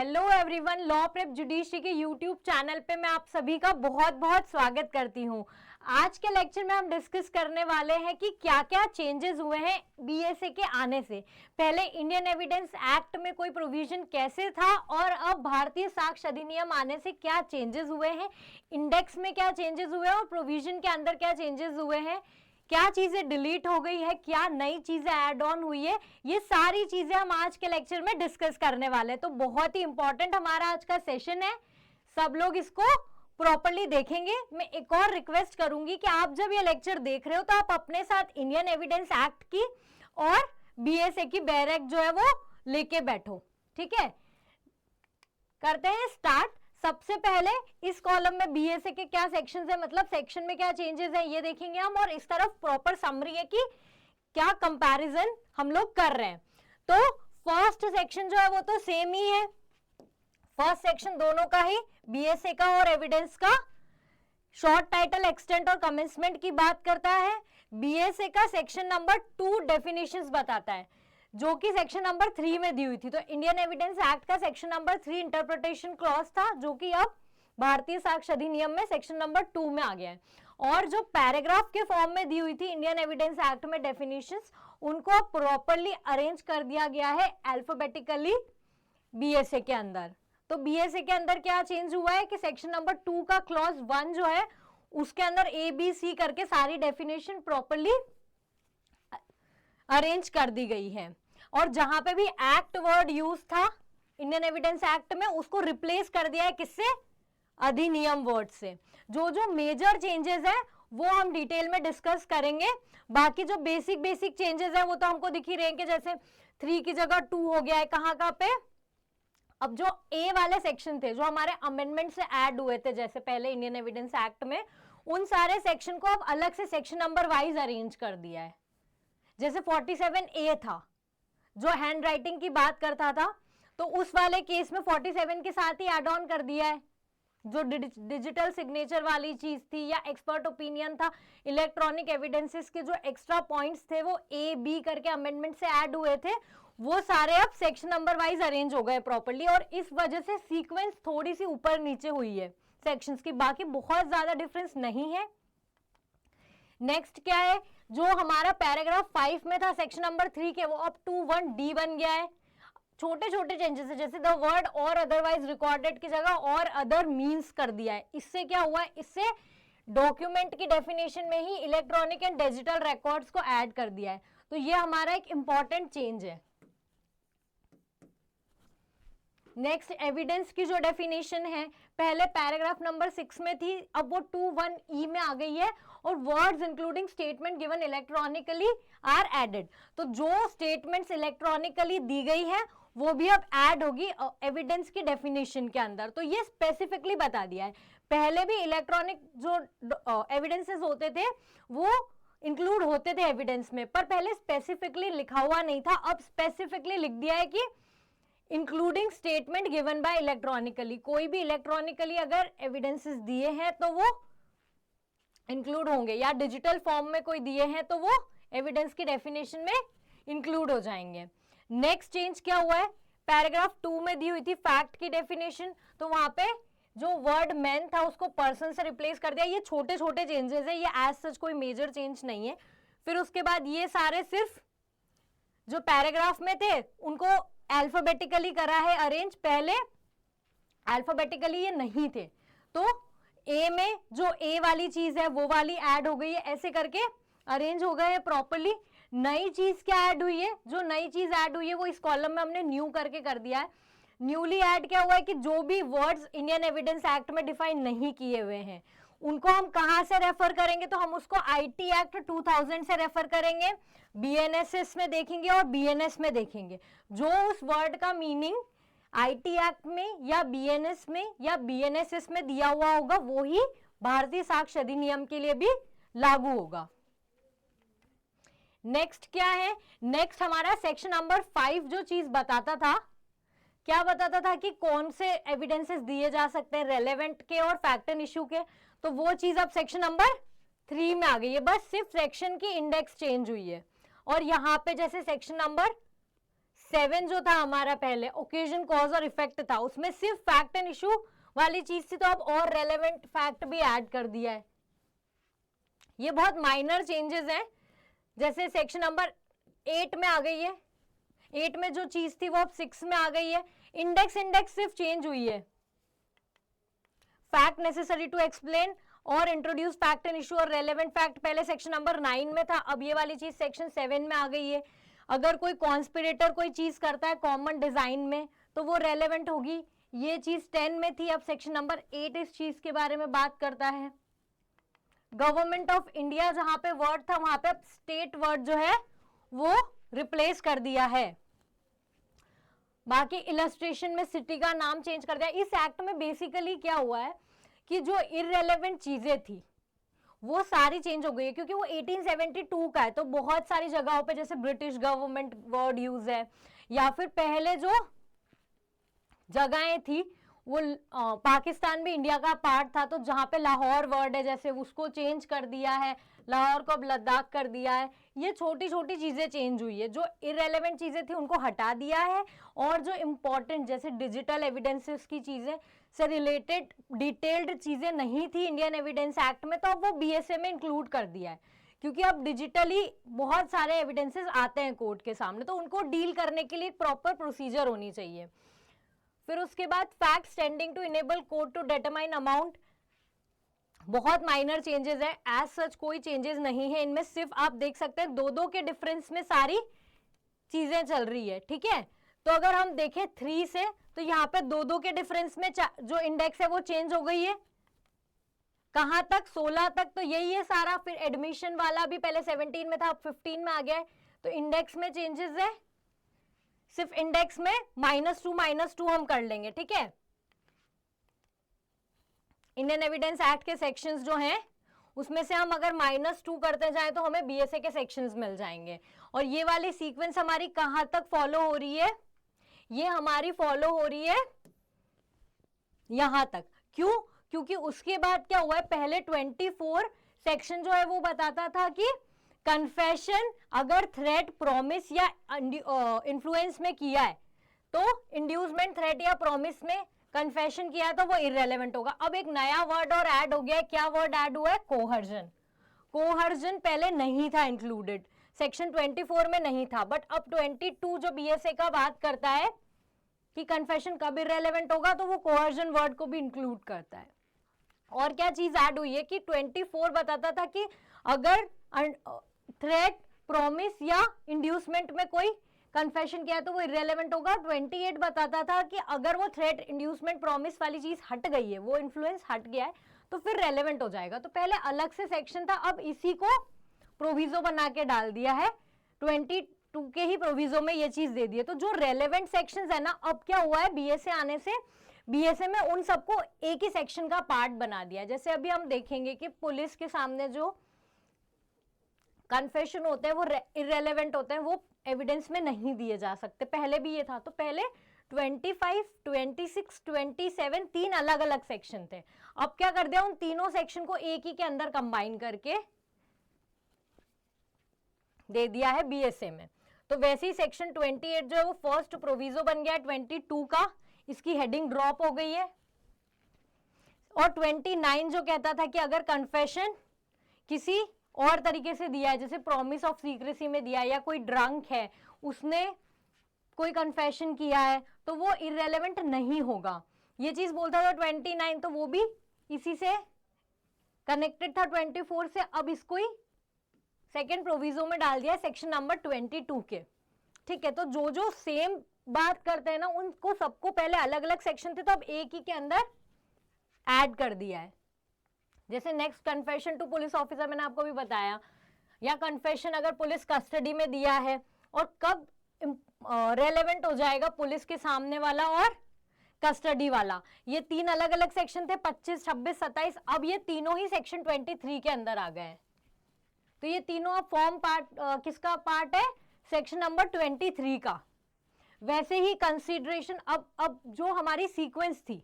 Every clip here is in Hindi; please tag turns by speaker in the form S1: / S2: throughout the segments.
S1: Hello everyone, law prep judiciary के यूट्यूब चैनल पे मैं आप सभी का बहुत बहुत स्वागत करती हूँ। आज के लेक्चर में हम डिस्कस करने वाले हैं कि क्या क्या चेंजेस हुए हैं बीएसए के आने से। पहले इंडियन एविडेंस एक्ट में कोई प्रोविजन कैसे था और अब भारतीय साक्ष्य अधिनियम आने से क्या चेंजेस हुए हैं, इंडेक्स में क्या चेंजेस हुए हैं और प्रोविजन के अंदर क्या चेंजेस हुए हैं, क्या चीजें डिलीट हो गई है, क्या नई चीजें ऐड ऑन हुई है, ये सारी चीजें हम आज के लेक्चर में डिस्कस करने वाले हैं। तो बहुत ही इंपॉर्टेंट हमारा आज का सेशन है, सब लोग इसको प्रॉपर्ली देखेंगे। मैं एक और रिक्वेस्ट करूंगी कि आप जब ये लेक्चर देख रहे हो तो आप अपने साथ इंडियन एविडेंस एक्ट की और बीएसए की बैरक जो है वो लेके बैठो। ठीक है, करते हैं स्टार्ट। सबसे पहले इस कॉलम में बीएसए के क्या सेक्शंस है, मतलब सेक्शन में क्या चेंजेस है ये देखेंगे हम, और इस तरफ प्रॉपर समरी है कि क्या कंपैरिजन हम लोग कर रहे हैं। तो फर्स्ट सेक्शन जो है वो तो सेम ही है, फर्स्ट सेक्शन दोनों का ही, बीएसए का और एविडेंस का। शॉर्ट टाइटल, एक्सटेंट और कमेंसमेंट की बात करता है। बीएसए का सेक्शन नंबर 2 डेफिनेशंस बताता है, जो कि सेक्शन नंबर 3 में दी हुई थी। तो इंडियन एविडेंस एक्ट का सेक्शन नंबर 3 इंटरप्रिटेशन क्लॉज था, जो कि अब भारतीय साक्ष्य अधिनियम में सेक्शन नंबर 2 में आ गया है। और जो पैराग्राफ के फॉर्म में दी हुई थी इंडियन एविडेंस एक्ट में डेफिनेशंस, उनको प्रॉपर्ली अरेंज कर दिया गया है अल्फाबेटिकली बीएसए के अंदर। तो बीएसए के अंदर क्या चेंज हुआ है कि सेक्शन नंबर 2 का क्लॉज 1 जो है उसके अंदर ABC करके सारी डेफिनेशन प्रॉपर्ली अरेंज कर दी गई है। और जहां पे भी एक्ट वर्ड यूज था इंडियन एविडेंस एक्ट में, उसको रिप्लेस कर दिया है किससे, अधिनियम वर्ड से। जो जो मेजर चेंजेस है वो हम डिटेल में डिस्कस करेंगे। बाकी जो बेसिक चेंजेस है वो तो हमको दिख ही रहे हैं कि जैसे 3 की जगह 2 हो गया है। कहाँ पे, अब जो ए वाले सेक्शन थे जो हमारे अमेंडमेंट से ऐड हुए थे जैसे पहले इंडियन एविडेंस एक्ट में, उन सारे सेक्शन को अब अलग से सेक्शन नंबर वाइज अरेंज कर दिया है। जैसे 47A था जो हैंड राइटिंग की बात करता था, तो उस वाले केस में 47 के साथ ही एड ऑन कर दिया है। जो डिजिटल सिग्नेचर वाली चीज थी या एक्सपर्ट ओपिनियन था, इलेक्ट्रॉनिक एविडेंसेस के जो एक्स्ट्रा पॉइंट्स थे वो A-B करके अमेंडमेंट से ऐड हुए थे, वो सारे अब सेक्शन नंबर वाइज अरेंज हो गए प्रॉपर्ली। और इस वजह से सीक्वेंस थोड़ी सी ऊपर नीचे हुई है सेक्शंस की, बाकी बहुत ज्यादा डिफरेंस नहीं है। नेक्स्ट क्या है, जो हमारा पैराग्राफ 5 में था सेक्शन नंबर 3 के, वो अब 21D बन गया है। छोटे छोटे चेंजेस है, जैसे द वर्ड और अदरवाइज रिकॉर्डेड की जगह और अदर मीन्स कर दिया है। इससे क्या हुआ है, इससे डॉक्यूमेंट की डेफिनेशन में ही इलेक्ट्रॉनिक एंड डिजिटल रिकॉर्ड्स को ऐड कर दिया है। तो ये हमारा एक इंपॉर्टेंट चेंज है। नेक्स्ट, एविडेंस की जो डेफिनेशन है पहले पैराग्राफ नंबर 6 में थी, अब वो 21E में आ गई है। और words including statement given electronically are added. तो जो स्टेटमेंट्स इलेक्ट्रॉनिकली दी गई है वो भी अब ऐड होगी एविडेंस की डेफिनेशन के अंदर। तो ये स्पेसिफिकली बता दिया है। पहले भी इलेक्ट्रॉनिक जो एविडेंसेस होते थे वो इंक्लूड होते थे एविडेंस में, पर पहले स्पेसिफिकली लिखा हुआ नहीं था। अब स्पेसिफिकली लिख दिया है कि including statement given by electronically. कोई भी इलेक्ट्रॉनिकली अगर एविडेंसेस दिए हैं तो वो इंक्लूड होंगे, या डिजिटल फॉर्म में कोई दिए हैं तो वो एविडेंस की डेफिनेशन में इंक्लूड हो जाएंगे। नेक्स्ट चेंज क्या हुआ है, पैराग्राफ 2 में दी हुई थी फैक्ट की डेफिनेशन, तो वहां पे जो वर्ड मैन था उसको पर्सन से रिप्लेस कर दिया। ये छोटे छोटे चेंजेस है, ये एज सच कोई मेजर चेंज नहीं है। फिर उसके बाद ये सारे सिर्फ जो पैराग्राफ में थे उनको अल्फाबेटिकली करा है अरेंज, पहले अल्फाबेटिकली ये नहीं थे। तो ए में जो ए वाली चीज है वो वाली ऐड हो गई है, ऐसे करके अरेंज हो गए हैं प्रॉपर्ली। नई चीज क्या ऐड हुई है, जो नई चीज ऐड हुई है वो इस कॉलम में हमने न्यू करके कर दिया है। न्यूली ऐड क्या हुआ है कि जो भी वर्ड्स इंडियन एविडेंस एक्ट में डिफाइन नहीं किए हुए हैं उनको हम कहां से रेफर करेंगे, तो हम उसको आईटी एक्ट 2000 से रेफर करेंगे, बीएनएसएस में देखेंगे और बीएनएस में देखेंगे। जो उस वर्ड का मीनिंग आईटी एक्ट में या बीएनएस में या बीएनएसएस में दिया हुआ होगा वो ही भारतीय साक्ष्य अधिनियम के लिए भी लागू होगा। नेक्स्ट क्या है, नेक्स्ट हमारा सेक्शन नंबर 5 जो चीज बताता था, क्या बताता था कि कौन से एविडेंसेस दिए जा सकते हैं रेलेवेंट के और फैक्ट एंड इश्यू के, तो वो चीज अब सेक्शन नंबर 3 में आ गई है। बस सिर्फ सेक्शन की इंडेक्स चेंज हुई है। और यहाँ पे जैसे सेक्शन नंबर 7 जो था हमारा पहले ओकेजन कॉज और इफेक्ट था, उसमें सिर्फ फैक्ट एंड इशू वाली चीज थी, तो अब और रेलेवेंट फैक्ट भी ऐड कर दिया है। ये बहुत माइनर चेंजेस हैं, जैसे सेक्शन नंबर 8 में आ गई है, 8 में जो चीज थी वो अब 6 में आ गई है। इंडेक्स सिर्फ चेंज हुई है। फैक्ट नेसेसरी टू एक्सप्लेन और इंट्रोड्यूस फैक्ट एंड इशू और रेलेवेंट फैक्ट पहले सेक्शन नंबर 9 में था, अब ये वाली चीज सेक्शन 7 में आ गई है। अगर कोई कॉन्स्पिरेटर कोई चीज करता है कॉमन डिजाइन में तो वो रेलेवेंट होगी, ये चीज 10 में थी, अब सेक्शन नंबर 8 इस चीज के बारे में बात करता है। गवर्नमेंट ऑफ इंडिया जहां पे वर्ड था वहां पे स्टेट वर्ड जो है वो रिप्लेस कर दिया है। बाकी इलस्ट्रेशन में सिटी का नाम चेंज कर दिया। इस एक्ट में बेसिकली क्या हुआ है कि जो इररेलेवेंट चीजें थी वो सारी चेंज हो गई है, क्योंकि वो 1872 का है, तो बहुत सारी जगहों पे जैसे ब्रिटिश गवर्नमेंट वर्ड यूज है, या फिर पहले जो जगहें थी वो पाकिस्तान भी इंडिया का पार्ट था, तो जहां पे लाहौर वर्ड है जैसे उसको चेंज कर दिया है, लाहौर को अब लद्दाख कर दिया है। ये छोटी छोटी चीजें चेंज हुई है, जो इररेलेवेंट चीजें थी उनको हटा दिया है, और जो इंपॉर्टेंट जैसे डिजिटल एविडेंसेस की चीजें से रिलेटेड डिटेल्ड चीजें नहीं थी इंडियन एविडेंस एक्ट में, तो अब वो बीएसए में इंक्लूड कर दिया है, क्योंकि अब डिजिटली बहुत सारे एविडेंसेस आते हैं कोर्ट के सामने, तो उनको डील करने के लिए प्रॉपर प्रोसीजर होनी चाहिए। फिर उसके बाद facts tending to enable court to determine amount, बहुत माइनर चेंजेस है, एज सच कोई चेंजेस नहीं है इनमें, सिर्फ आप देख सकते हैं 2-2 के डिफरेंस में सारी चीजें चल रही है, ठीक है। तो अगर हम देखें 3 से, तो यहाँ पे 2-2 के डिफरेंस में जो इंडेक्स है वो चेंज हो गई है, कहां तक 16 तक, तो यही है सारा। फिर एडमिशन वाला भी पहले 17 में था, अब 15 में आ गया है, तो इंडेक्स में चेंजेस है, सिर्फ इंडेक्स में -2 हम कर लेंगे, ठीक है। इंडियन एविडेंस एक्ट के सेक्शंस जो हैं उसमें से हम अगर -2 करते जाएं तो हमें बीएसए के सेक्शंस मिल जाएंगे। और ये वाली सीक्वेंस हमारी कहां तक फॉलो हो रही है, ये हमारी फॉलो हो रही है यहां तक। क्यों? क्योंकि उसके बाद क्या हुआ है, पहले 24 सेक्शन जो है वो बताता था कि कन्फेशन अगर थ्रेट, प्रॉमिस या इन्फ्लुएंस में किया है, तो इंड्यूसमेंट, थ्रेट या प्रॉमिस में कन्फेशन किया है तो वो इररेलेवेंट होगा। अब एक नया वर्ड और ऐड हो गया है, क्या वर्ड ऐड हुआ है, कोहर्जन। कोहर्जन पहले नहीं था इंक्लूडेड, सेक्शन 24 में नहीं था, बट अब 22 जो बीएसए का बात करता है कि कन्फेशन कब इररेलेवेंट होगा, तो वो कोहर्जन वर्ड को भी इंक्लूड करता है। और क्या चीज ऐड हुई है कि 24 बताता था कि अगर थ्रेट, प्रॉमिस या इंड्यूसमेंट में कोई कन्फेशन किया है तो वो इररेलेवेंट होगा। 28 बताता था कि अगर वो थ्रेट, इंड्यूसमेंट, प्रॉमिस वाली चीज हट गई है, वो इन्फ्लुएंस हट गया है, तो फिर रेलेवेंट हो जाएगा। तो पहले अलग से सेक्शन था, अब इसी को प्रोविजो बना के डाल दिया है, 22 के ही प्रोविजो में ये चीज दे दी है। तो जो रेलेवेंट सेक्शंस है ना, अब क्या हुआ है बीएसए आने से, बीएसए में उन सबको एक ही सेक्शन का पार्ट बना दिया। जैसे अभी हम देखेंगे कि पुलिस के सामने जो कन्फेशन होते हैं वो इररेलेवेंट होते हैं, वो एविडेंस में नहीं दिए जा सकते, पहले भी ये था। तो पहले 25, 26, 27 3 अलग अलग सेक्शन थे, अब क्या कर दिया, उन तीनों सेक्शन को एक ही के अंदर कंबाइन करके दे दिया है बीएसए में। तो वैसे ही सेक्शन 28 जो है वो फर्स्ट प्रोविजो बन गया 22 का, इसकी हेडिंग ड्रॉप हो गई है। और 29 जो कहता था कि अगर कन्फेशन किसी और तरीके से दिया है, जैसे प्रॉमिस ऑफ सीक्रेसी में दिया है, या कोई ड्रंक है उसने कोई कन्फेशन किया है, तो वो इररेलेवेंट नहीं होगा, ये चीज बोलता था 29। तो वो भी इसी से कनेक्टेड था 24 से, अब इसको ही सेकेंड प्रोविजो में डाल दिया सेक्शन नंबर 22 के, ठीक है। तो जो जो सेम बात करते हैं ना, उनको सबको पहले अलग अलग सेक्शन थे, तो अब एक ही के अंदर ऐड कर दिया है। जैसे next confession to police officer, मैंने आपको भी बताया, या कन्फेशन अगर पुलिस कस्टडी में दिया है, और कब रेलेवेंट हो जाएगा पुलिस के सामने वाला और कस्टडी वाला, ये 3 अलग अलग सेक्शन थे, 25, 26, 27, अब ये तीनों ही सेक्शन 23 के अंदर आ गए हैं। तो ये तीनों अब फॉर्म पार्ट किसका पार्ट है, सेक्शन नंबर 23 का। वैसे ही कंसीडरेशन, अब जो हमारी सीक्वेंस थी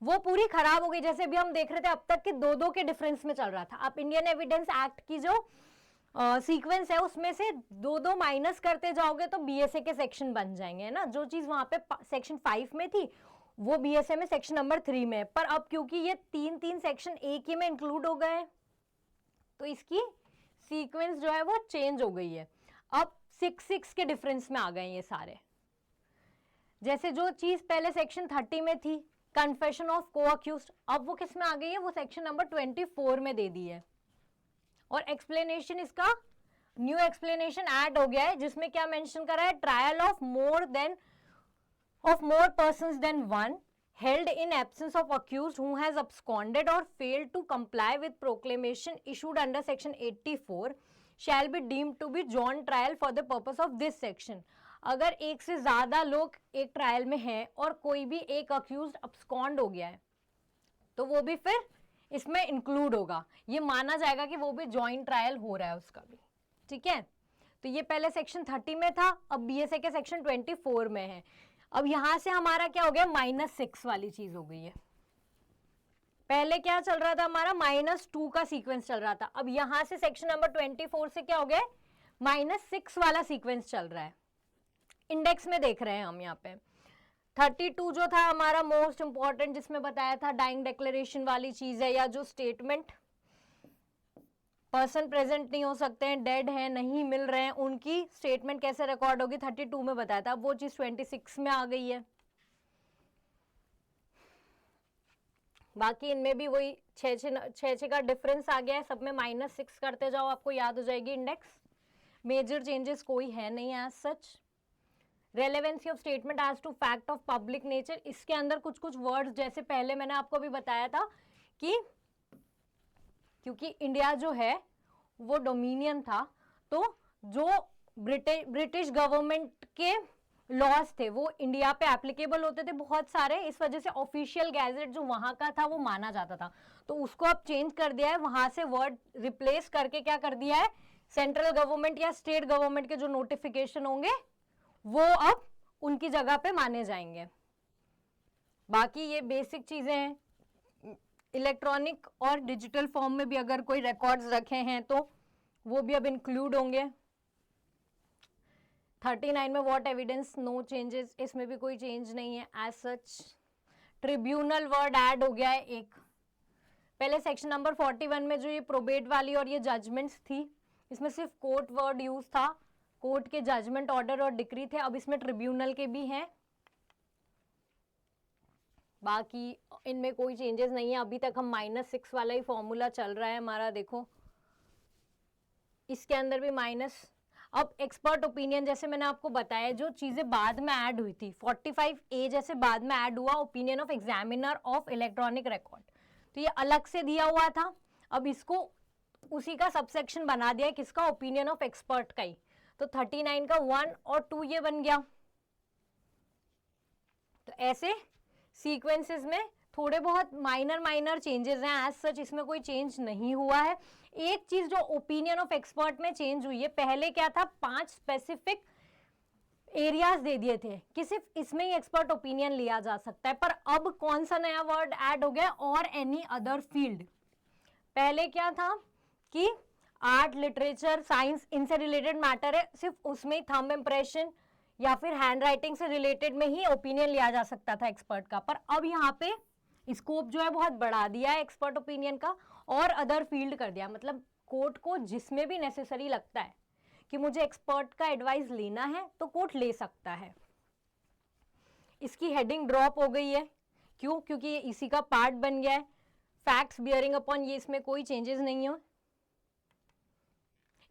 S1: वो पूरी खराब हो गई। जैसे अभी हम देख रहे थे अब तक कि 2-2 के डिफरेंस में चल रहा था, अब इंडियन एविडेंस एक्ट की जो सीक्वेंस है उसमें से दो दो माइनस करते जाओगे तो बीएसए के सेक्शन बन जाएंगे, है ना। जो चीज वहां पे सेक्शन 5 में थी वो बीएसए में सेक्शन नंबर 3 में है, पर अब क्योंकि ये तीन तीन सेक्शन एक ही में इंक्लूड हो गए तो इसकी सीक्वेंस जो है वो चेंज हो गई है। अब 6 के डिफरेंस में आ गए ये सारे। जैसे जो चीज पहले सेक्शन 30 में थी, कन्फेशन ऑफ को अक्यूज्ड, अब वो किस में आ गई है, वो सेक्शन नंबर 24 में दे दी है। और एक्सप्लेनेशन इसका न्यू एक्सप्लेनेशन ऐड हो गया है, जिसमें क्या मेंशन करा है, trial of more persons than one held in absence of accused who has absconded or failed to comply with proclamation issued under section 84 shall be deemed to be joint trial for the purpose of this section। अगर एक से ज्यादा लोग एक ट्रायल में हैं और कोई भी एक अक्यूज्ड abscond हो गया है तो वो भी फिर इसमें इंक्लूड होगा, ये माना जाएगा कि वो भी जॉइंट ट्रायल हो रहा है उसका भी, ठीक है। तो ये पहले सेक्शन 30 में था, अब बीएसए के सेक्शन 24 में है। अब यहां से हमारा क्या हो गया, -6 वाली चीज हो गई है। पहले क्या चल रहा था हमारा, -2 का सीक्वेंस चल रहा था, अब यहां से सेक्शन नंबर 24 से क्या हो गया, -6 वाला सीक्वेंस चल रहा है। इंडेक्स में देख रहे हैं हम यहाँ पे 32 जो था हमारा मोस्ट इंपॉर्टेंट, जिसमें बताया था डाइंग डिक्लेरेशन वाली चीज है, या जो स्टेटमेंट पर्सन प्रेजेंट नहीं हो सकते हैं, डेड हैं, नहीं मिल रहे हैं, उनकी स्टेटमेंट कैसे रिकॉर्ड होगी 32 में बताया था। अब वो चीज 26 में आ गई है। बाकी इनमें भी वही 6 का डिफरेंस आ गया है, सब में -6 करते जाओ, आपको याद हो जाएगी इंडेक्स। मेजर चेंजेस कोई है नहीं as such. Relevancy of statement as to fact of public nature, इसके अंदर कुछ कुछ वर्ड्स, जैसे पहले मैंने आपको भी बताया था कि क्योंकि इंडिया जो है वो डोमिनियन था, तो जो ब्रिटिश गवर्नमेंट के लॉज थे वो इंडिया पे एप्लीकेबल होते थे बहुत सारे, इस वजह से ऑफिशियल गैजेट जो वहां का था वो माना जाता था। तो उसको अब चेंज कर दिया है, वहां से वर्ड रिप्लेस करके क्या कर दिया है, सेंट्रल गवर्नमेंट या स्टेट गवर्नमेंट के जो नोटिफिकेशन होंगे वो अब उनकी जगह पे माने जाएंगे। बाकी ये बेसिक चीजें हैं। इलेक्ट्रॉनिक और डिजिटल फॉर्म में भी अगर कोई रिकॉर्ड्स रखे हैं तो वो भी अब इंक्लूड होंगे। 39 में व्हाट एविडेंस, नो चेंजेस, इसमें भी कोई चेंज नहीं है as such. Tribunal word add हो गया है एक, पहले सेक्शन नंबर 41 में जो ये प्रोबेट वाली और ये जजमेंट्स थी, इसमें सिर्फ कोर्ट वर्ड यूज था, कोर्ट के जजमेंट, ऑर्डर और डिक्री थे, अब इसमें ट्रिब्यूनल के भी हैं। बाकी इनमें कोई चेंजेस नहीं है, अभी तक हम -6 वाला ही फॉर्मूला चल रहा है हमारा। देखो इसके अंदर भी माइनस। अब एक्सपर्ट ओपिनियन, जैसे मैंने आपको बताया जो चीजें बाद में ऐड हुई थी, 45A जैसे बाद में ऐड हुआ, opinion of examiner of electronic record, तो ये अलग से दिया हुआ था, अब इसको उसी का सबसेक्शन बना दिया है, किसका, ओपिनियन ऑफ एक्सपर्ट का ही। तो 39 का 1 और 2 ये बन गया। तो ऐसे सीक्वेंसेस में थोड़े बहुत माइनर चेंजेस हैं, एज सच इसमें कोई चेंज नहीं हुआ है। एक चीज जो ओपिनियन ऑफ एक्सपर्ट में चेंज हुई है, पहले क्या था, 5 स्पेसिफिक एरियाज दे दिए थे कि सिर्फ इसमें ही एक्सपर्ट ओपिनियन लिया जा सकता है, पर अब कौन सा नया वर्ड ऐड हो गया, और एनी अदर फील्ड। पहले क्या था कि आर्ट, लिटरेचर, साइंस, इनसे रिलेटेड मैटर है, सिर्फ उसमें ही थंब इम्प्रेशन या फिर हैंड राइटिंग से रिलेटेड में ही ओपिनियन लिया जा सकता था एक्सपर्ट का, पर अब यहाँ पे स्कोप जो है बहुत बढ़ा दिया है एक्सपर्ट ओपिनियन का, और अदर फील्ड कर दिया। मतलब कोर्ट को जिसमें भी नेसेसरी लगता है कि मुझे एक्सपर्ट का एडवाइस लेना है तो कोर्ट ले सकता है। इसकी हेडिंग ड्रॉप हो गई है, क्यों, क्योंकि ये इसी का पार्ट बन गया है। फैक्ट्स बियरिंग अपॉन, ये इसमें कोई चेंजेस नहीं हो।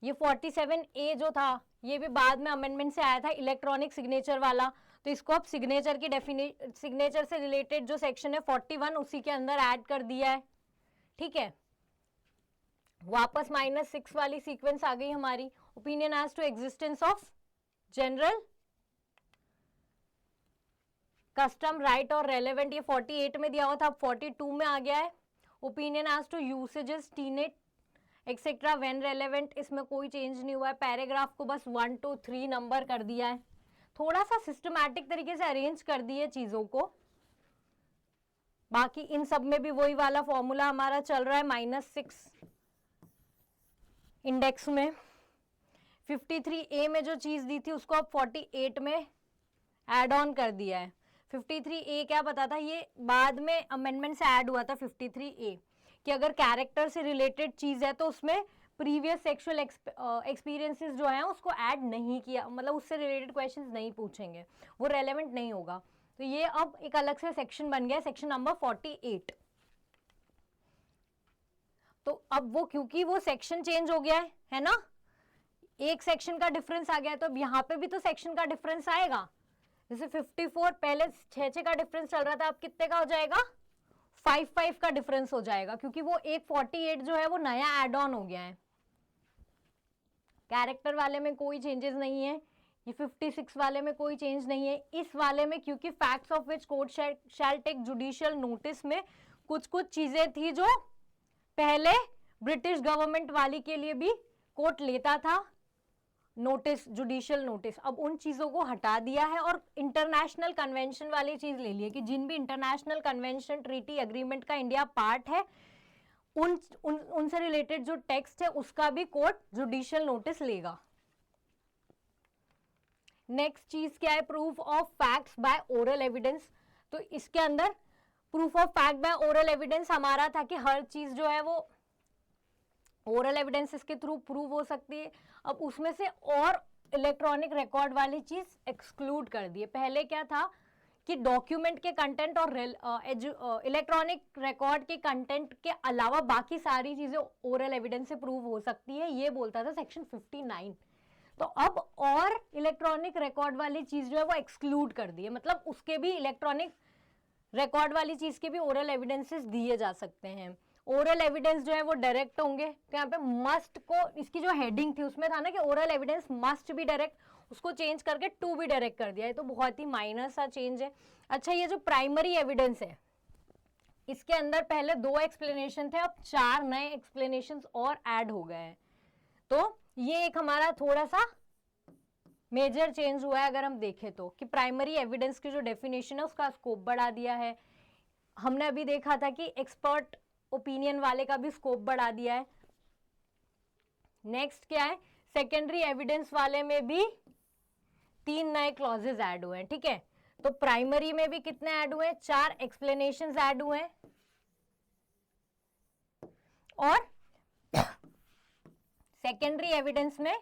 S1: ये 47A जो था ये भी बाद में अमेंडमेंट से आया था, इलेक्ट्रॉनिक सिग्नेचर वाला, तो इसको अब सिग्नेचर की सिग्नेचर से रिलेटेड जो सेक्शन है 41 उसी के अंदर ऐड कर दिया है, ठीक है। वापस -6 वाली सीक्वेंस आ गई हमारी। Opinion as to existence of general custom, right और रेलेवेंट, ये 48 में दिया हुआ था, अब 42 में आ गया है। Opinion as to usages, tenet etcetera when relevant, इसमें कोई चेंज नहीं हुआ है। पैराग्राफ को बस 1 to 3 नंबर कर दिया है, थोड़ा सा सिस्टमैटिक तरीके से अरेंज कर दिए चीजों को। बाकी इन सब में भी वही वाला फॉर्मूला हमारा चल रहा है, -6 इंडेक्स में। 53A में जो चीज दी थी उसको अब 48 में ऐड ऑन कर दिया है। 53A क्या पता था, ये बाद में अमेंडमेंट से ऐड हुआ था 53A, कि अगर कैरेक्टर से रिलेटेड चीज है तो उसमें प्रीवियस सेक्सुअल एक्सपीरियंसेस जो हैं उसको ऐड नहीं किया, मतलब उससे रिलेटेड क्वेश्चंस नहीं पूछेंगे, वो रेलेवेंट नहीं होगा। तो ये अब एक अलग से सेक्शन बन गया, सेक्शन नंबर 48। तो अब वो क्योंकि वो सेक्शन चेंज हो गया है ना, एक सेक्शन का डिफरेंस आ गया है, तो अब यहाँ पे भी तो सेक्शन का डिफरेंस आएगा। जैसे 54 पहले 6 का डिफरेंस चल रहा था, अब कितने का हो जाएगा, 5 का डिफरेंस हो जाएगा, क्योंकि वो एक 48 जो है वो नया एड ऑन हो गया है। कैरेक्टर वाले में कोई चेंजेस नहीं है, ये 56 वाले में कोई चेंज नहीं है। इस वाले में क्योंकि facts of which court shall take judicial notice में कुछ चीजें थी जो पहले ब्रिटिश गवर्नमेंट वाली के लिए भी कोर्ट लेता था नोटिस, जुडिशियल नोटिस, अब उन चीजों को हटा दिया है और इंटरनेशनल कन्वेंशन वाली चीज ले ली है कि जिन भी इंटरनेशनल कन्वेंशन, ट्रीटी, एग्रीमेंट का इंडिया पार्ट है, उनसे रिलेटेड जो टेक्स्ट है उसका भी कोर्ट जुडिशियल नोटिस लेगा। नेक्स्ट चीज क्या है, proof of facts by oral evidence. तो इसके अंदर proof of fact by oral evidence हमारा था कि हर चीज जो है वो ओरल एविडेंसेस के थ्रू प्रूव हो सकती है। अब उसमें से और इलेक्ट्रॉनिक रिकॉर्ड वाली चीज एक्सक्लूड कर दी है। पहले क्या था कि डॉक्यूमेंट के कंटेंट और इलेक्ट्रॉनिक रिकॉर्ड के कंटेंट के अलावा बाकी सारी चीजें ओरल एविडेंस से प्रूव हो सकती है, ये बोलता था सेक्शन 59। तो अब और इलेक्ट्रॉनिक रिकॉर्ड वाली चीज जो है वो एक्सक्लूड कर दी है, मतलब उसके भी इलेक्ट्रॉनिक रिकॉर्ड वाली चीज के भी ओरल एविडेंसेस दिए जा सकते हैं। ओरल एविडेंस जो है वो डायरेक्ट होंगे, तो यहाँ पे मस्ट को, इसकी जो हेडिंग थी उसमें था ना कि oral evidence must be direct, उसको चेंज करके टू बी डायरेक्ट कर दिया है, तो बहुत ही माइनर सा चेंज है। अच्छा, ये जो प्राइमरी एविडेंस है इसके अंदर पहले 2 एक्सप्लेनेशन थे, अब 4 नए एक्सप्लेनेशंस और ऐड हो गए हैं। तो ये एक हमारा थोड़ा सा मेजर चेंज हुआ है अगर हम देखें तो, कि प्राइमरी एविडेंस की जो डेफिनेशन है उसका स्कोप बढ़ा दिया है। हमने अभी देखा था कि एक्सपर्ट ओपिनियन वाले का भी स्कोप बढ़ा दिया है। नेक्स्ट क्या है, सेकेंडरी एविडेंस वाले में भी 3 नए क्लॉजेस ऐड हुए हैं, ठीक है। तो प्राइमरी में भी कितने ऐड हुए हैं, 4 एक्सप्लेनेशंस ऐड हुए हैं, और सेकेंडरी एविडेंस में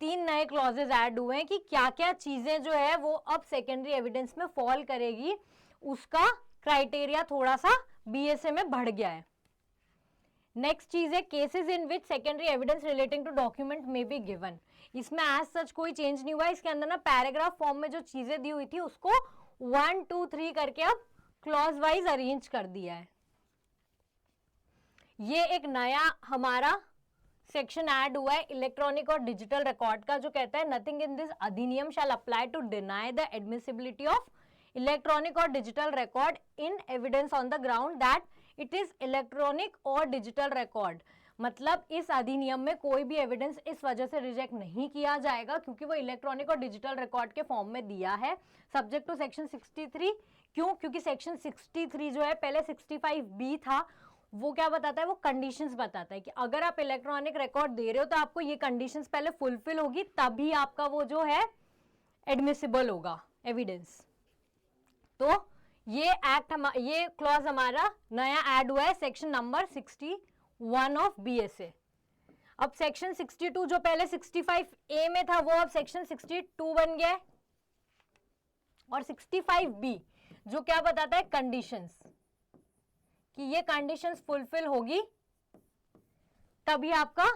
S1: 3 नए क्लॉजेस ऐड हुए हैं कि क्या क्या चीजें जो है वो अब सेकेंडरी एविडेंस में फॉल करेगी, उसका क्राइटेरिया थोड़ा सा बीएसए में बढ़ गया है। नेक्स्ट चीज है cases in which secondary evidence relating to document में बी गिवन। इसमें एज सच कोई चेंज नहीं हुआ, इसके अंदर ना पैराग्राफ फॉर्म में जो चीजें दी हुई थी उसको 1 2 3 करके अब क्लॉज वाइज अरेंज कर दिया है। ये एक नया हमारा सेक्शन ऐड हुआ है इलेक्ट्रॉनिक और डिजिटल रिकॉर्ड का, जो कहता है नथिंग इन दिस अधिनियम shall apply to deny the admissibility of electronic और digital record in evidence on the ground that it is electronic और डिजिटल रिकॉर्ड। मतलब इस अधिनियम में कोई भी एविडेंस इस वजह से रिजेक्ट नहीं किया जाएगा क्योंकि वो इलेक्ट्रॉनिक और डिजिटल रिकॉर्ड के फॉर्म में दिया है, सब्जेक्ट टू सेक्शन 63। क्यों? क्योंकि सेक्शन 63 जो है पहले 65B था, वो क्या बताता है, वो कंडीशंस बताता है कि अगर आप इलेक्ट्रॉनिक रिकॉर्ड दे रहे हो तो आपको ये कंडीशंस पहले फुलफिल होगी, तभी आपका वो जो है एडमिसिबल होगा एविडेंस। तो ये क्लॉज हमारा नया ऐड हुआ है सेक्शन नंबर 61 ऑफ बीएसए। अब सेक्शन 62 जो पहले 65A में था वो अब सेक्शन 62 बन गया है, और 65B जो क्या बताता है, कंडीशंस, कि ये कंडीशंस फुलफिल होगी तभी आपका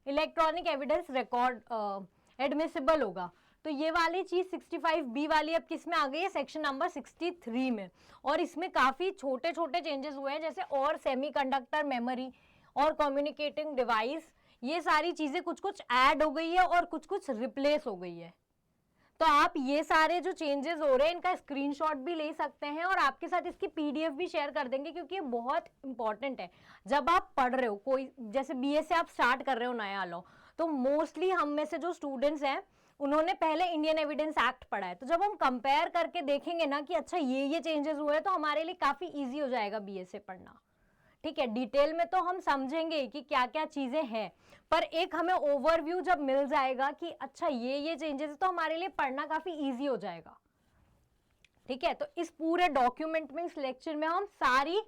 S1: इलेक्ट्रॉनिक एविडेंस रिकॉर्ड एडमिसिबल होगा। तो ये वाली चीज 65B वाली अब किस में आ गई है, सेक्शन नंबर 63 में, और इसमें काफी छोटे छोटे चेंजेस हुए हैं, जैसे और सेमीकंडक्टर मेमोरी और कम्युनिकेटिंग डिवाइस, ये सारी चीजें कुछ कुछ ऐड हो गई है और कुछ कुछ रिप्लेस हो गई है। तो आप ये सारे जो चेंजेस हो रहे हैं इनका स्क्रीनशॉट भी ले सकते हैं और आपके साथ इसकी PDF भी शेयर कर देंगे, क्योंकि ये बहुत इंपॉर्टेंट है। जब आप पढ़ रहे हो कोई, जैसे BA से आप स्टार्ट कर रहे हो नया लॉ, तो मोस्टली हम में से जो स्टूडेंट्स हैं उन्होंने पहले इंडियन एविडेंस एक्ट पढ़ा है, तो जब हम कंपेयर करके देखेंगे ना कि अच्छा ये चेंजेस हुए हैं, तो हमारे लिए काफी ईजी हो जाएगा BA से पढ़ना, ठीक है, डिटेल में तो हम समझेंगे कि क्या क्या चीजें हैं, पर एक हमें ओवरव्यू जब मिल जाएगा कि अच्छा ये चेंजेस, तो हमारे लिए पढ़ना काफी इजी हो जाएगा। ठीक है, तो इस पूरे डॉक्यूमेंट में, इस लेक्चर में हम सारी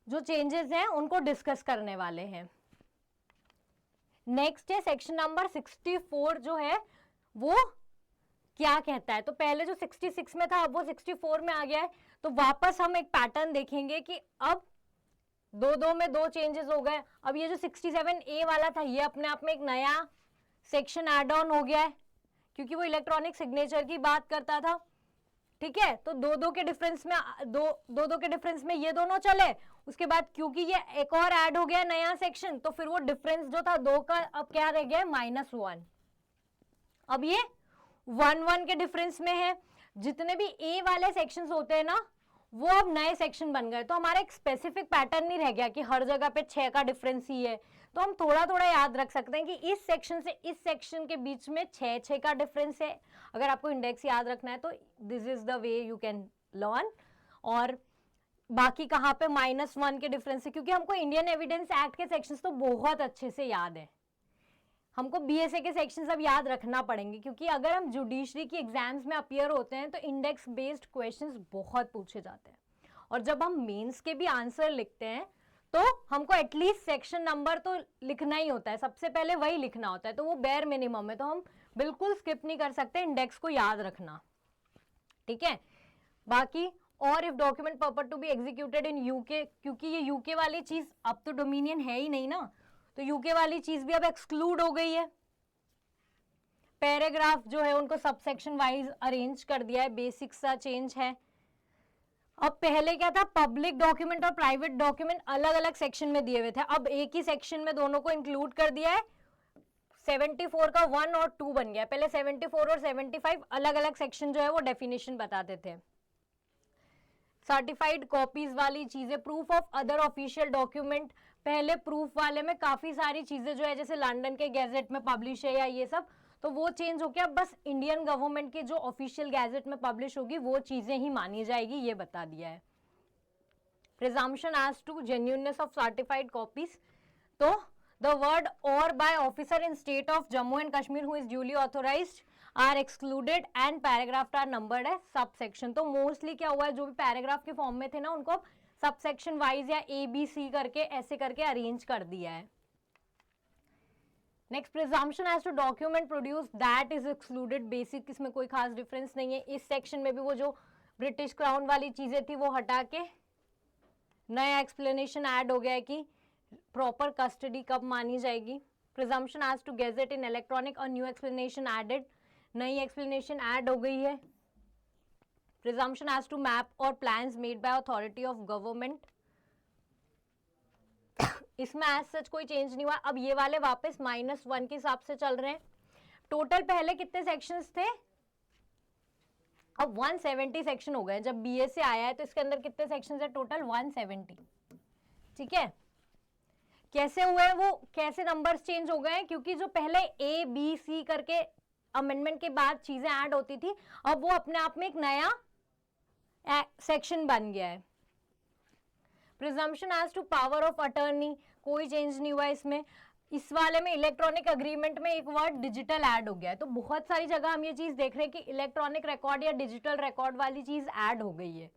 S1: जो चेंजेस हैं उनको डिस्कस करने वाले हैं। नेक्स्ट है सेक्शन नंबर 64 जो है वो क्या कहता है। तो पहले जो 66 में था अब वो 64 में आ गया है। तो वापस हम एक पैटर्न देखेंगे कि अब दो में दो चेंजेस हो गए। अब ये जो 67A वाला था ये अपने आप में एक नया सेक्शन ऐड ऑन हो गया है, क्योंकि वो इलेक्ट्रॉनिक सिग्नेचर की बात करता था। ठीक है, तो दो के डिफरेंस में दो के डिफरेंस में ये दोनों चले, उसके बाद क्योंकि ये एक और ऐड हो गया नया सेक्शन, तो फिर वो डिफरेंस जो था 2 का अब क्या रह गया, -1। अब ये 1 के डिफरेंस में है। जितने भी ए वाले सेक्शंस होते हैं ना वो अब नए सेक्शन बन गए। तो हमारा एक स्पेसिफिक पैटर्न नहीं रह गया कि हर जगह पे 6 का डिफरेंस ही है। तो हम थोड़ा थोड़ा याद रख सकते हैं कि इस सेक्शन से इस सेक्शन के बीच में 6 का डिफरेंस है। अगर आपको इंडेक्स याद रखना है तो this is the way you can learn. और बाकी कहाँ पे -1 के डिफरेंस है, क्योंकि हमको इंडियन एविडेंस एक्ट के सेक्शंस तो बहुत अच्छे से याद है। हमको बीएसए के सेक्शंस अब याद रखना पड़ेंगे, क्योंकि अगर हम जुडिशरी की एग्जाम्स में अपीयर होते हैं तो इंडेक्स बेस्ड क्वेश्चंस बहुत पूछे जाते हैं। और जब हम मेंस के भी आंसर लिखते हैं तो हमको एटलीस्ट सेक्शन नंबर तो लिखना ही होता है, सबसे पहले वही लिखना होता है। तो वो बेयर मिनिमम है, तो हम बिल्कुल स्किप नहीं कर सकते इंडेक्स को याद रखना। ठीक है, बाकी और if document purpose to be executed in UK, क्योंकि ये यूके वाली चीज अब तो डोमिनियन है ही नहीं ना, तो यूके वाली चीज भी अब एक्सक्लूड हो गई है। पैराग्राफ जो है उनको सबसेक्शन वाइज अरेंज कर दिया है, बेसिक सा चेंज है। अब पहले क्या था, पब्लिक डॉक्यूमेंट और प्राइवेट डॉक्यूमेंट अलग अलग सेक्शन में दिए हुए थे, अब एक ही सेक्शन में दोनों को इंक्लूड कर दिया है। 74 का 1 और 2 बन गया। पहले 74 और 75 अलग अलग सेक्शन जो है वो डेफिनेशन बताते थे। सर्टिफाइड कॉपीज वाली चीजें, proof of other official document, पहले प्रूफ वाले में काफी सारी चीजें जो है जैसे लंदन के गैजेट में पब्लिश है या ये सब, तो वो चेंज हो गया। बस इंडियन गवर्नमेंट के जो ऑफिशियल गैजेट में पब्लिश होगी वो चीजें ही मानी जाएगी, ये बता दिया है। Presumption as to genuineness of certified copies, तो द वर्ड और by officer in state of Jammu and Kashmir who is duly authorised are excluded and paragraph are numbered है सब सेक्शन। तो मोस्टली क्या हुआ है, जो भी पैराग्राफ के फॉर्म में थे ना उनको सब सेक्शन वाइज या ABC करके ऐसे करके अरेंज कर दिया है। Next, presumption as to document produce that is excluded basic, इसमें कोई खास डिफरेंस नहीं है। इस सेक्शन में भी वो जो ब्रिटिश क्राउन वाली चीजें थी वो हटा के नया एक्सप्लेनेशन ऐड हो गया है कि प्रॉपर कस्टडी कब मानी जाएगी। Presumption as to gazette in electronic, a new explanation added, नई एक्सप्लेनेशन ऐड हो गई है। प्रिजम्पशन एज टू मैप और plans made by authority of government, इसमें एज सच कोई चेंज नहीं हुआ। अब ये वाले वापस -1 के हिसाब से चल रहे हैं। टोटल पहले कितने सेक्शंस थे, अब 170 सेक्शन हो गए। जब बीएसए आया है तो इसके अंदर कितने सेक्शंस है, टोटल 170। ठीक है, कैसे हुए वो, कैसे नंबर्स चेंज हो गए, क्योंकि जो पहले ABC करके अमेंडमेंट के बाद चीजें ऐड होती थी, अब वो अपने आप में एक नया सेक्शन बन गया है। Presumption as to power of attorney, कोई चेंज नहीं हुआ इसमें। इस वाले में इलेक्ट्रॉनिक अग्रीमेंट में एक वर्ड डिजिटल ऐड हो गया है। तो बहुत सारी जगह हम ये चीज देख रहे हैं कि इलेक्ट्रॉनिक रिकॉर्ड या डिजिटल रिकॉर्ड वाली चीज ऐड हो गई है।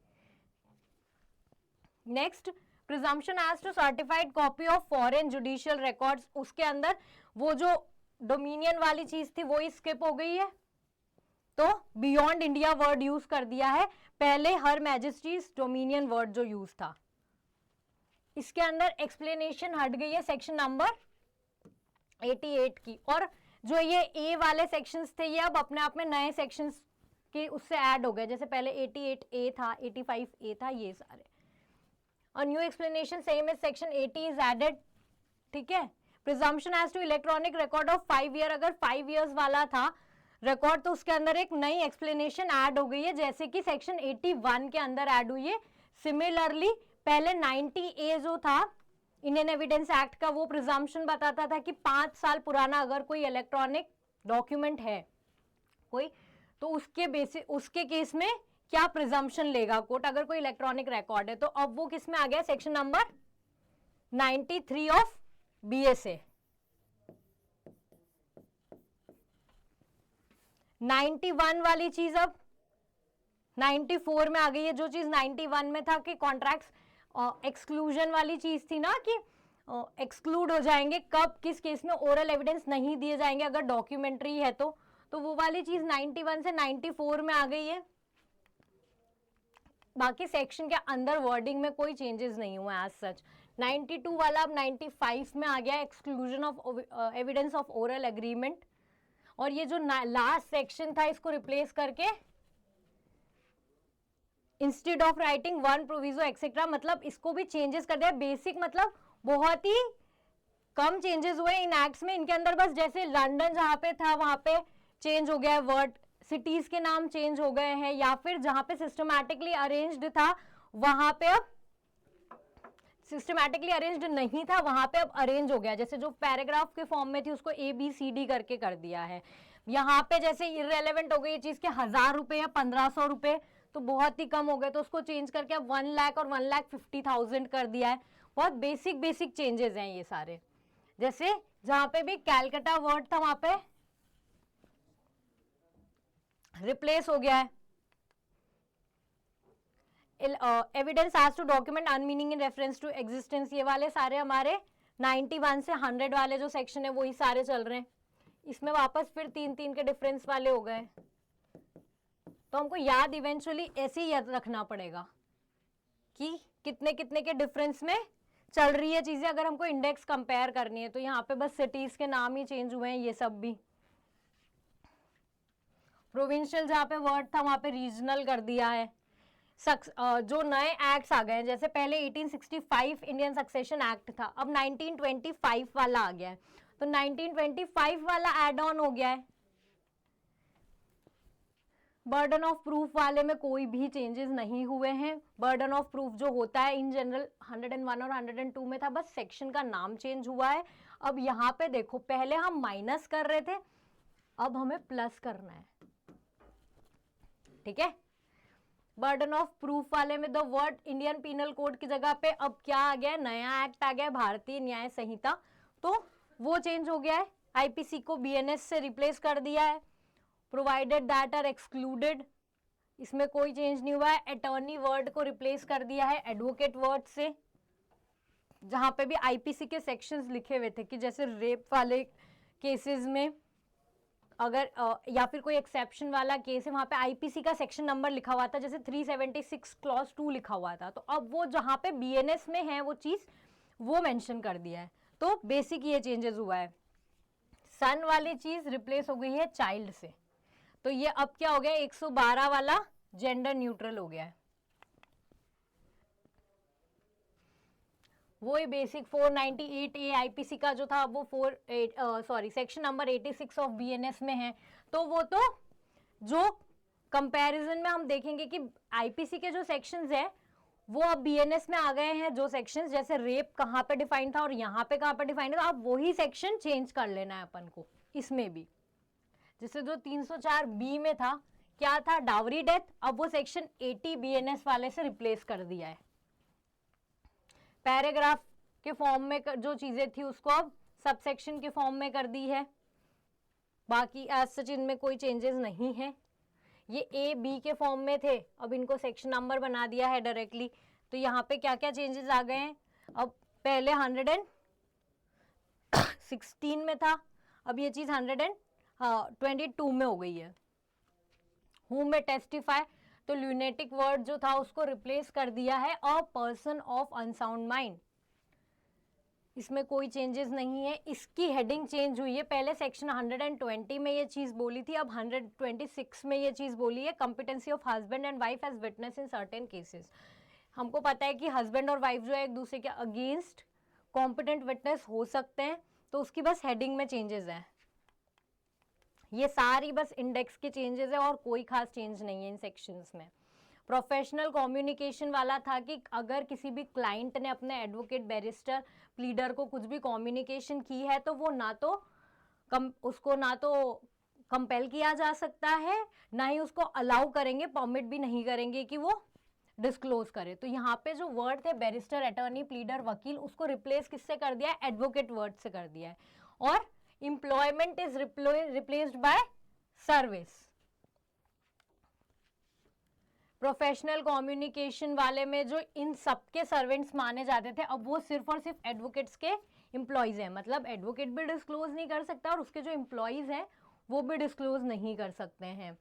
S1: Next, presumption as to certified copy of foreign judicial records, उसके अंदर वो जो डोमिनियन वाली चीज थी वो ही स्किप हो गई है, तो बियॉन्ड इंडिया वर्ड यूज कर दिया है। पहले हर मैजिस्ट्रीज डोमिनियन वर्ड जो यूज था, इसके अंदर एक्सप्लेनेशन हट गई है सेक्शन नंबर 88 की। और जो ये ए वाले सेक्शंस थे ये अब अपने आप में नए सेक्शंस के उससे ऐड हो गए, जैसे पहले 88A था, 85A था, ये सारे। और new explanation same is section 80 is added. ठीक है, presumption as to electronic record of 5 year, अगर 5 इयर्स वाला था रिकॉर्ड तो उसके अंदर एक नई एक्सप्लेनेशन ऐड हो गई है, जैसे कि सेक्शन 81 के अंदर ऐड हुई है। सिमिलरली पहले 90A जो था इंडियन एविडेंस एक्ट का, वो प्रिजम्पशन बताता था कि 5 साल पुराना अगर कोई इलेक्ट्रॉनिक डॉक्यूमेंट है कोई, तो उसके केस में क्या प्रिजम्पशन लेगा कोर्ट, अगर कोई इलेक्ट्रॉनिक रिकॉर्ड है। तो अब वो किस में आ गया, सेक्शन नंबर 93 ऑफ BSA, 91 वाली चीज अब 94 में आ गई है। जो चीज 91 में था कि कॉन्ट्रैक्ट्स एक्सक्लूजन वाली चीज थी ना, कि एक्सक्लूड हो जाएंगे कब, किस केस में ओरल एविडेंस नहीं दिए जाएंगे अगर डॉक्यूमेंट्री है तो वो वाली चीज 91 से 94 में आ गई है। बाकी सेक्शन के अंदर वर्डिंग में कोई चेंजेस नहीं हुए एज सच। 92 वाला अब 95 में आ गया, exclusion of evidence of oral agreement. और ये जो लास्ट सेक्शन था इसको रिप्लेस करके instead of writing one proviso etcetera, मतलब इसको भी चेंजेस कर दिया। बेसिक मतलब बहुत ही कम चेंजेस हुए इन एक्ट्स में। इनके अंदर बस जैसे लंदन जहां पे था वहां पे चेंज हो गया है वर्ड, सिटीज के नाम चेंज हो गए हैं, या फिर जहां पे सिस्टमैटिकली अरेंज्ड था वहां पे अब सिस्टमैटिकली अरेंज्ड नहीं था, वहां पे अब अरेंज हो गया। जैसे जो पैराग्राफ के फॉर्म में थी उसको ABCD करके कर दिया है। यहाँ पे जैसे इररेलेवेंट हो गई ये चीज के 1000 रुपए या 1500 रुपए तो बहुत ही कम हो गए, तो उसको चेंज करके अब 1 लाख और 1,50,000 कर दिया है। बहुत बेसिक चेंजेस हैं ये सारे। जैसे जहां पे भी कैलकाटा वर्ड था वहां पे रिप्लेस हो गया है evidence as to document unmeaning in reference to existence. ये वाले सारे हमारे 91 से 100 वाले जो सेक्शन है वही सारे चल रहे हैं। इसमें वापस फिर 3-3 के डिफरेंस वाले हो गए, तो हमको याद इवेंचुअली ऐसे ही याद रखना पड़ेगा कि कितने कितने के डिफरेंस में चल रही है चीजें। अगर हमको इंडेक्स कंपेयर करनी है तो यहाँ पे बस सिटीज के नाम ही चेंज हुए हैं, ये सब भी। प्रोविंशियल जहाँ पे वर्ड था वहां पे रीजनल कर दिया है। जो नए एक्ट्स आ गए हैं, जैसे पहले 1865 इंडियन सक्सेशन एक्ट था, अब 1925 वाला आ गया है, तो 1925 वाला एड ऑन हो गया है। बर्डन ऑफ प्रूफ वाले में कोई भी चेंजेस नहीं हुए हैं। बर्डन ऑफ प्रूफ जो होता है इन जनरल 101 और 102 में था, बस सेक्शन का नाम चेंज हुआ है। अब यहाँ पे देखो, पहले हम माइनस कर रहे थे, अब हमें प्लस करना है, ठीक है। बर्डन ऑफ प्रूफ वाले में the word Indian penal code की जगह पे अब क्या आ गया है, नया एक्ट आ गया है, भारतीय न्याय संहिता, तो वो चेंज हो गया है। आईपीसी को BNS से रिप्लेस कर दिया है। प्रोवाइडेड दैट आर एक्सक्लूडेड, इसमें कोई चेंज नहीं हुआ है। अटॉर्नी वर्ड को रिप्लेस कर दिया है एडवोकेट वर्ड से, जहां पे भी आईपीसी के सेक्शंस लिखे हुए थे कि जैसे रेप वाले केसेस में अगर या फिर कोई एक्सेप्शन वाला केस है, वहां पे आईपीसी का सेक्शन नंबर लिखा हुआ था, जैसे 376 क्लॉज 2 लिखा हुआ था, तो अब वो जहां पे BNS में है वो चीज वो मेंशन कर दिया है। तो बेसिक ये चेंजेस हुआ है। सन वाली चीज रिप्लेस हो गई है चाइल्ड से, तो ये अब क्या हो गया, 112 वाला जेंडर न्यूट्रल हो गया है। वही बेसिक 498A आईपीसी का जो था वो सेक्शन नंबर 86 ऑफ BNS में है। तो वो तो जो कंपैरिजन में हम देखेंगे कि आईपीसी के जो सेक्शंस है वो अब BNS में आ गए हैं। जो सेक्शंस जैसे रेप कहाँ पे डिफाइंड था और यहाँ पे कहाँ पे डिफाइंड है, तो अब वही सेक्शन चेंज कर लेना है अपन को इसमें भी। जैसे जो 304B में था, क्या था, डावरी डेथ, अब वो सेक्शन 80 BNS वाले से रिप्लेस कर दिया है। पैराग्राफ के फॉर्म में जो चीजें थी उसको अब सब सेक्शन के फॉर्म में कर दी है। बाकी एज सच इनमें कोई चेंजेस नहीं है। ये A-B के फॉर्म में थे, अब इनको सेक्शन नंबर बना दिया है डायरेक्टली। तो यहाँ पे क्या क्या चेंजेस आ गए हैं, अब पहले 116 में था, अब ये चीज 122 में हो गई है। हु में टेस्टिफाई, तो ल्यूनेटिक वर्ड जो था उसको रिप्लेस कर दिया है a person of unsound mind. इसमें कोई चेंजेस नहीं है। इसकी हेडिंग चेंज हुई है, पहले सेक्शन 120 में ये चीज बोली थी, अब 126 में ये चीज बोली है, competency of husband and wife as witness in certain cases. हमको पता है कि हस्बैंड और वाइफ जो है एक दूसरे के अगेंस्ट कॉम्पिटेंट विटनेस हो सकते हैं, तो उसकी बस हेडिंग में चेंजेस है। ये सारी बस इंडेक्स के चेंजेस है और कोई खास चेंज नहीं है इन सेक्शंस में। प्रोफेशनल कम्युनिकेशन वाला था कि अगर किसी भी क्लाइंट ने अपने एडवोकेट, बैरिस्टर, प्लीडर को कुछ भी कम्युनिकेशन की है तो वो उसको ना तो कंपेल किया जा सकता है, ना ही उसको अलाउ करेंगे, परमिट भी नहीं करेंगे कि वो डिस्क्लोज करे। तो यहाँ पे जो वर्ड थे बैरिस्टर, अटॉर्नी, प्लीडर, वकील, उसको रिप्लेस किससे कर दिया है? एडवोकेट वर्ड से कर दिया है। और employment is replaced bye service. Professional communication वाले में जो इन सबके सर्वेंट्स माने जाते थे, अब वो सिर्फ और सिर्फ एडवोकेट्स के एम्प्लॉयज हैं। मतलब एडवोकेट भी डिस्क्लोज नहीं कर सकता और उसके जो एम्प्लॉयज हैं वो भी डिस्क्लोज नहीं कर सकते हैं।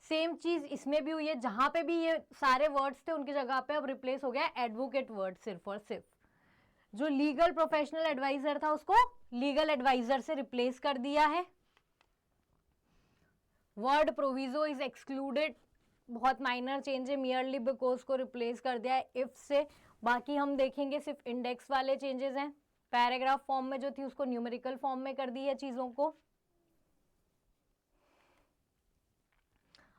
S1: सेम चीज इसमें भी हुई है, जहां पे भी ये सारे वर्ड्स थे उनकी जगह पे अब रिप्लेस हो गया एडवोकेट वर्ड सिर्फ और सिर्फ। जो लीगल प्रोफेशनल एडवाइजर था उसको लीगल एडवाइजर से रिप्लेस कर दिया है। वर्ड प्रोविजो इज एक्सक्लूडेड, बहुत माइनर चेंज है, मियरली बिकॉज को रिप्लेस कर दिया है इफ से। बाकी हम देखेंगे सिर्फ इंडेक्स वाले चेंजेस हैं। पैराग्राफ फॉर्म में जो थी उसको न्यूमेरिकल फॉर्म में कर दी है चीजों को।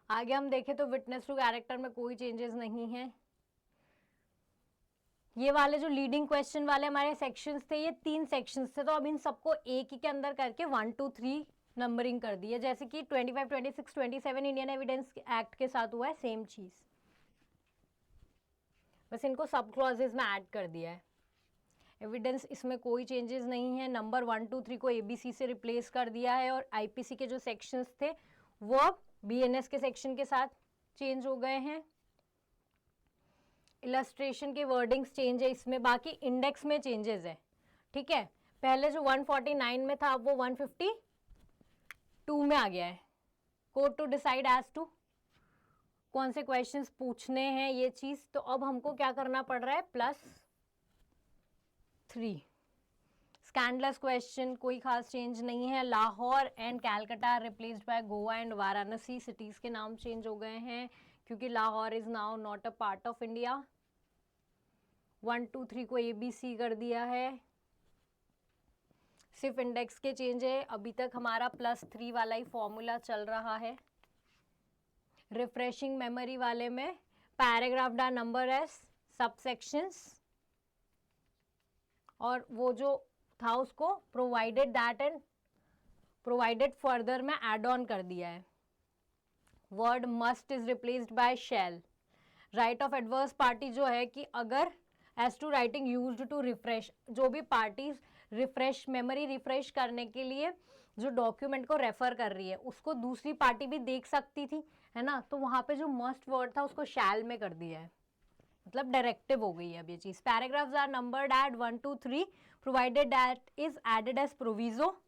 S1: आगे हम देखें तो विटनेस टू कैरेक्टर में कोई चेंजेस नहीं है। ये वाले जो लीडिंग क्वेश्चन वाले हमारे सेक्शंस थे, ये 3 सेक्शंस थे, तो अब इन सबको एक ही के अंदर करके 1 2 3 नंबरिंग कर दी है, जैसे कि 25, 26, 27 इंडियन एविडेंस एक्ट के साथ हुआ है सेम चीज, बस इनको सब क्लॉजेज में ऐड कर दिया है। एविडेंस इसमें कोई चेंजेस नहीं है। नंबर 1 2 3 को एबीसी से रिप्लेस कर दिया है और आईपीसी के जो सेक्शंस थे वो अब बीएनएस के सेक्शन के साथ चेंज हो गए हैं। इलस्ट्रेशन के वर्डिंग्स चेंज है इसमें, बाकी इंडेक्स में चेंजेस है। ठीक है, पहले जो 149 में था अब वो 152 में आ गया है। Court to decide as to कौन से क्वेश्चंस पूछने हैं ये चीज, तो अब हमको क्या करना पड़ रहा है +3। स्कैंडलस क्वेश्चन कोई खास चेंज नहीं है। Lahore and Calcutta replaced by Goa and Varanasi, cities के नाम चेंज हो गए हैं क्योंकि Lahore is now not a part of India. 1 2 3 को एबीसी कर दिया है। सिर्फ इंडेक्स के चेंज है, अभी तक हमारा +3 वाला ही फॉर्मूला चल रहा है। रिफ्रेशिंग मेमोरी वाले में पैराग्राफ डा नंबर एज सबसेक्शंस, और वो जो था उसको provided that and provided further में एड ऑन कर दिया है। Word must is replaced by shall. Right of adverse party जो है कि अगर as to writing used to refresh, जो भी पार्टीज रिफ्रेश मेमोरी रिफ्रेश करने के लिए जो डॉक्यूमेंट को रेफर कर रही है उसको दूसरी पार्टी भी देख सकती थी, है ना, तो वहां पे जो मस्ट वर्ड था उसको शैल में कर दिया है, मतलब डायरेक्टिव हो गई है अब ये चीज। Paragraphs are numbered at 1 2 3 provided that is added as proviso,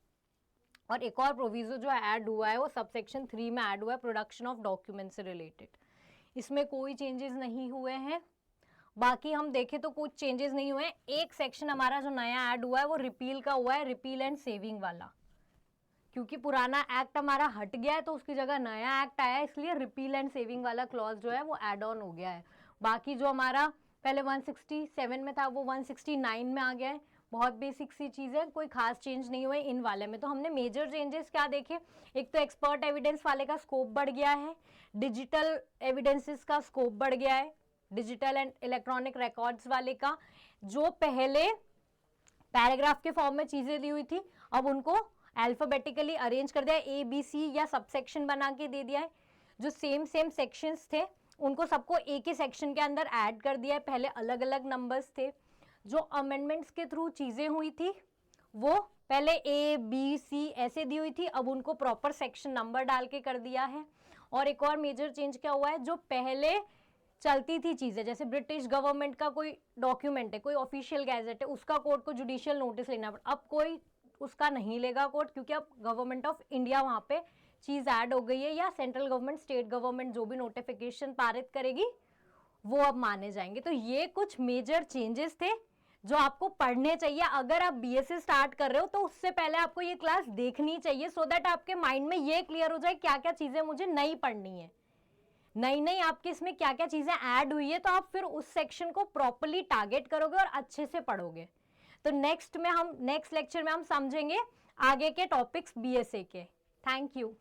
S1: और एक और प्रोविजो जो ऐड हुआ है वो सबसेक्शन 3 में ऐड हुआ है, प्रोडक्शन ऑफ डॉक्यूमेंट से रिलेटेड। इसमें कोई चेंजेस नहीं हुए हैं। बाकी हम देखें तो कुछ चेंजेस नहीं हुए हैं। एक सेक्शन हमारा जो नया ऐड हुआ है वो रिपील का हुआ है, रिपील एंड सेविंग वाला, क्योंकि पुराना एक्ट हमारा हट गया है तो उसकी जगह नया एक्ट आया है, इसलिए रिपील एंड सेविंग वाला क्लॉज जो है वो एड ऑन हो गया है। बाकी जो हमारा पहले 167 में था वो 169 में आ गया है। बहुत बेसिक सी चीज़ है, कोई खास चेंज नहीं हुए इन वाले में। तो हमने मेजर चेंजेस क्या देखे, एक तो एक्सपर्ट एविडेंस वाले का स्कोप बढ़ गया है, डिजिटल एविडेंसेस का स्कोप बढ़ गया है, डिजिटल एंड इलेक्ट्रॉनिक रिकॉर्ड्स वाले का जो पहले पैराग्राफ के फॉर्म में चीज़ें दी हुई थी अब उनको अल्फाबेटिकली अरेंज कर दिया है, ए बी सी या सबसेक्शन बना के दे दिया है। जो सेम सेक्शंस थे उनको सबको एक ही सेक्शन के अंदर ऐड कर दिया है, पहले अलग अलग नंबर्स थे। जो अमेंडमेंट्स के थ्रू चीज़ें हुई थी वो पहले ए बी सी ऐसे दी हुई थी, अब उनको प्रॉपर सेक्शन नंबर डाल के कर दिया है। और एक और मेजर चेंज क्या हुआ है, जो पहले चलती थी चीज़ें, जैसे ब्रिटिश गवर्नमेंट का कोई डॉक्यूमेंट है, कोई ऑफिशियल गैजेट है, उसका कोर्ट को जुडिशियल नोटिस लेना पड़ा, अब कोई उसका नहीं लेगा कोर्ट, क्योंकि अब गवर्नमेंट ऑफ इंडिया वहाँ पे चीज़ ऐड हो गई है, या सेंट्रल गवर्नमेंट स्टेट गवर्नमेंट जो भी नोटिफिकेशन पारित करेगी वो अब माने जाएंगे। तो ये कुछ मेजर चेंजेस थे जो आपको पढ़ने चाहिए। अगर आप बीएससी स्टार्ट कर रहे हो तो उससे पहले आपको ये क्लास देखनी चाहिए, सो दैट आपके माइंड में ये क्लियर हो जाए क्या क्या चीज़ें मुझे नहीं पढ़नी है, नई आपके इसमें क्या क्या चीज़ें ऐड हुई है, तो आप फिर उस सेक्शन को प्रॉपरली टारगेट करोगे और अच्छे से पढ़ोगे। तो नेक्स्ट लेक्चर में हम समझेंगे आगे के टॉपिक्स बीएसए के। Thank you.